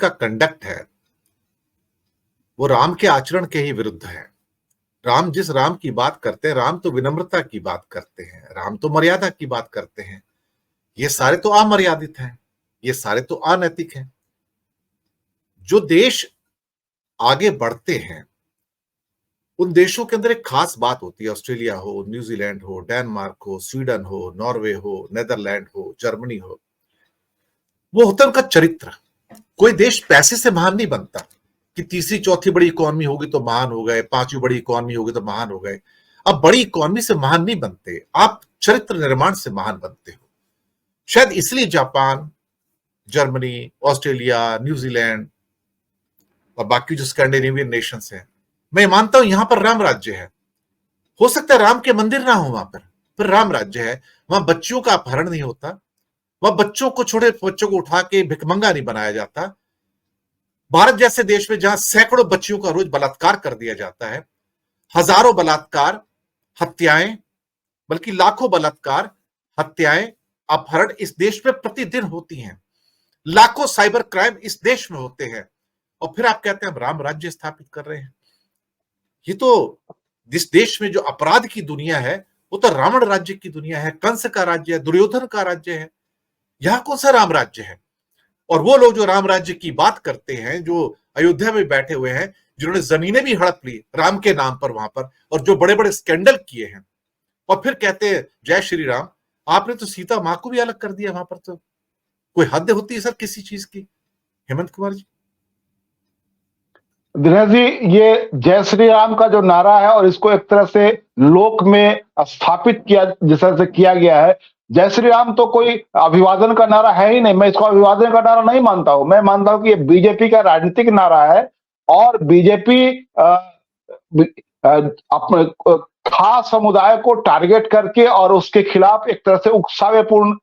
का कंडक्ट है वो राम के आचरण के ही विरुद्ध है। जिस राम की बात करते हैं, राम तो विनम्रता की बात करते हैं, राम तो मर्यादा की बात करते हैं। ये सारे तो अमर्यादित हैं, ये सारे तो अनैतिक हैं। जो देश आगे बढ़ते हैं उन देशों के अंदर एक खास बात होती है। ऑस्ट्रेलिया हो, न्यूजीलैंड हो, डेनमार्क हो, स्वीडन हो, नॉर्वे हो, नेदरलैंड हो, जर्मनी हो, वो होता है उनका चरित्र। कोई देश पैसे से महान नहीं बनता कि तीसरी चौथी बड़ी इकोनॉमी होगी तो महान हो गए, पांचवी बड़ी इकोनॉमी होगी तो महान हो गए। अब बड़ी इकोनॉमी से महान नहीं बनते, आप चरित्र निर्माण से महान बनते हो। शायद इसलिए जापान, जर्मनी, ऑस्ट्रेलिया, न्यूजीलैंड और बाकी जो स्कैंडिनेवियन नेशंस हैं, मैं मानता हूं यहां पर राम राज्य है। हो सकता है राम के मंदिर ना हो वहां पर राम राज्य है। वहां बच्चियों का अपहरण नहीं होता, वह बच्चों को, छोटे बच्चों को उठा के भिखमंगा नहीं बनाया जाता। भारत जैसे देश में जहां सैकड़ों बच्चियों का रोज बलात्कार कर दिया जाता है, हजारों बलात्कार, हत्याएं, बल्कि लाखों बलात्कार, हत्याएं, अपहरण इस देश में प्रतिदिन होती हैं। लाखों साइबर क्राइम इस देश में होते हैं, और फिर आप कहते हैं हम राम राज्य स्थापित कर रहे हैं। ये तो जिस देश में जो अपराध की दुनिया है वो तो रावण राज्य की दुनिया है, कंस का राज्य है, दुर्योधन का राज्य है। यहां कौन सा राम राज्य है? और वो लोग जो राम राज्य की बात करते हैं, जो अयोध्या में बैठे हुए हैं, जिन्होंने जमीनें भी हड़प ली राम के नाम पर वहां पर, और जो बड़े बड़े स्कैंडल किए हैं, और फिर कहते हैं जय श्री राम। आपने तो सीता मां को भी अलग कर दिया वहां पर। तो कोई हद होती है सर किसी चीज की? हेमंत कुमार जी। दिनेश जी, ये जय श्री राम का जो नारा है और इसको एक तरह से लोक में स्थापित किया, जिस तरह से किया गया है, जय श्री राम तो कोई अभिवादन का नारा है ही नहीं। मैं इसको अभिवादन का नारा नहीं मानता हूं। मैं मानता हूं कि ये बीजेपी का राजनीतिक नारा है, और बीजेपी अपने खास समुदाय को टारगेट करके और उसके खिलाफ एक तरह से उकसावेपूर्ण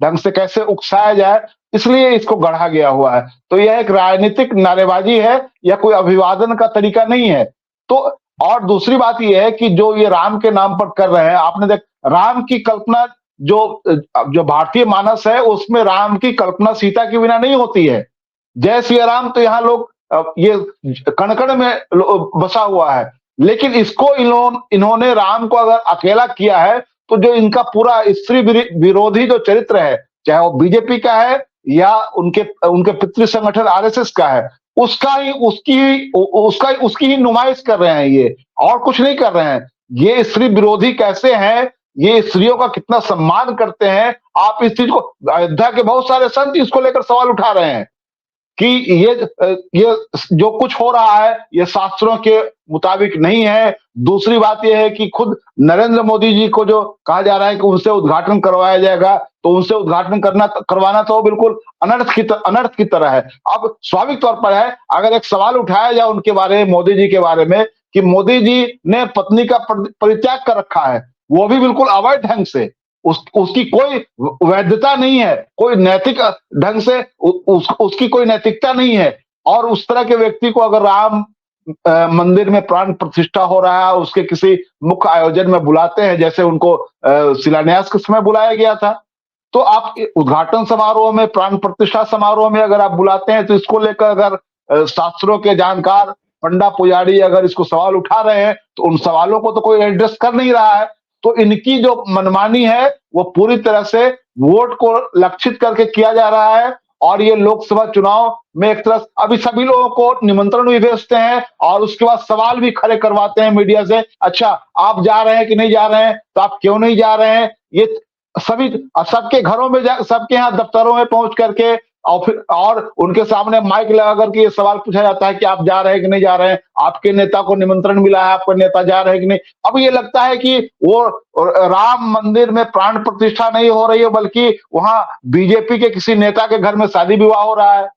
ढंग से कैसे उकसाया जाए, इसलिए इसको गढ़ा गया हुआ है। तो यह एक राजनीतिक नारेबाजी है, यह कोई अभिवादन का तरीका नहीं है। तो और दूसरी बात यह है कि जो ये राम के नाम पर कर रहे हैं, आपने देख, राम की कल्पना जो भारतीय मानस है उसमें राम की कल्पना सीता के बिना नहीं होती है। जय श्री राम तो यहाँ लोग ये कण-कण में बसा हुआ है, लेकिन इसको इन्होंने राम को अगर अकेला किया है तो जो इनका पूरा स्त्री विरोधी जो चरित्र है, चाहे वो बीजेपी का है या उनके पितृ संगठन आरएसएस का है, उसकी ही नुमाइश कर रहे हैं ये, और कुछ नहीं कर रहे हैं। ये स्त्री विरोधी कैसे हैं, ये स्त्रियों का कितना सम्मान करते हैं, आप इस चीज को, अयोध्या के बहुत सारे संत इसको लेकर सवाल उठा रहे हैं कि ये जो कुछ हो रहा है ये शास्त्रों के मुताबिक नहीं है। दूसरी बात यह है कि खुद नरेंद्र मोदी जी को जो कहा जा रहा है कि उनसे उद्घाटन करवाया जाएगा, तो उनसे उद्घाटन करवाना तो बिल्कुल अनर्थ की तरह है। अब स्वाभाविक तौर पर है, अगर एक सवाल उठाया जाए उनके बारे में, मोदी जी के बारे में, कि मोदी जी ने पत्नी का परित्याग कर रखा है, वो भी बिल्कुल अवैध ढंग से, उसकी कोई वैधता नहीं है, कोई नैतिक ढंग से उसकी कोई नैतिकता नहीं है। और उस तरह के व्यक्ति को अगर राम मंदिर में प्राण प्रतिष्ठा हो रहा है, उसके किसी मुख्य आयोजन में बुलाते हैं, जैसे उनको शिलान्यास के समय बुलाया गया था, तो आप उद्घाटन समारोह में, प्राण प्रतिष्ठा समारोह में अगर आप बुलाते हैं, तो इसको लेकर अगर शास्त्रों के जानकार पंडा पुजारी अगर इसको सवाल उठा रहे हैं, तो उन सवालों को तो कोई एड्रेस कर नहीं रहा है। तो इनकी जो मनमानी है वो पूरी तरह से वोट को लक्षित करके किया जा रहा है। और ये लोकसभा चुनाव में एक तरह अभी सभी लोगों को निमंत्रण भी भेजते हैं और उसके बाद सवाल भी खड़े करवाते हैं मीडिया से, अच्छा आप जा रहे हैं कि नहीं जा रहे हैं, तो आप क्यों नहीं जा रहे हैं। ये सभी सबके घरों में, सबके यहाँ दफ्तरों में पहुंच करके और उनके सामने माइक लगा करके ये सवाल पूछा जाता है कि आप जा रहे हैं कि नहीं जा रहे हैं, आपके नेता को निमंत्रण मिला है, आपका नेता जा रहे हैं कि नहीं। अब ये लगता है कि वो राम मंदिर में प्राण प्रतिष्ठा नहीं हो रही है, बल्कि वहां बीजेपी के किसी नेता के घर में शादी विवाह हो रहा है।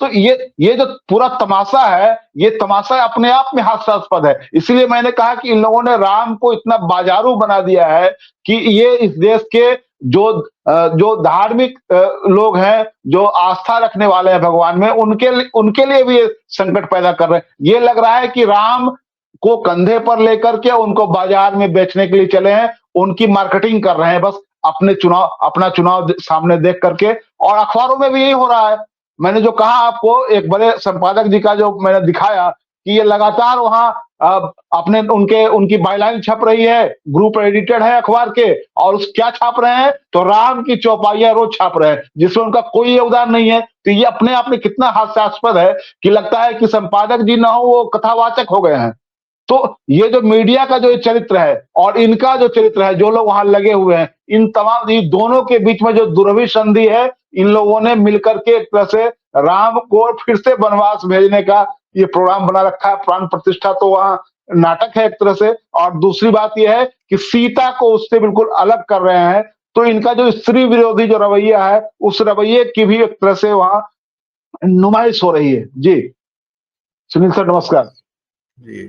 तो ये जो पूरा तमाशा है, ये तमाशा अपने आप में हास्यास्पद है। इसलिए मैंने कहा कि इन लोगों ने राम को इतना बाजारू बना दिया है कि ये इस देश के जो धार्मिक लोग हैं, जो आस्था रखने वाले हैं भगवान में, उनके लिए भी ये संकट पैदा कर रहे हैं। ये लग रहा है कि राम को कंधे पर लेकर के उनको बाजार में बेचने के लिए चले हैं, उनकी मार्केटिंग कर रहे हैं बस अपना चुनाव सामने देख करके। और अखबारों में भी यही हो रहा है। मैंने जो कहा आपको, एक बड़े संपादक जी का जो मैंने दिखाया कि ये लगातार वहां अपने उनकी बायलाइन छप रही है, ग्रुप एडिटेड है अखबार के, और उस क्या छाप रहे हैं, तो राम की चौपाइयां रोज छाप रहे हैं, जिसमें उनका कोई योगदान नहीं है। तो ये अपने आप में कितना हास्यास्पद है कि लगता है कि संपादक जी ना हो, वो कथावाचक हो गए हैं। तो ये जो मीडिया का जो चरित्र है और इनका जो चरित्र है, जो लोग वहां लगे हुए हैं, इन तमाम दोनों के बीच में जो दुर्भी संधि है, इन लोगों ने मिलकर के एक तरह से राम को फिर से वनवास भेजने का ये प्रोग्राम बना रखा है। प्राण प्रतिष्ठा तो वहां नाटक है एक तरह से, और दूसरी बात यह है कि सीता को उससे बिल्कुल अलग कर रहे हैं। तो इनका जो स्त्री विरोधी जो रवैया है, उस रवैये की भी एक तरह से वहां नुमाइश हो रही है। जी सुनील सर, नमस्कार। जी।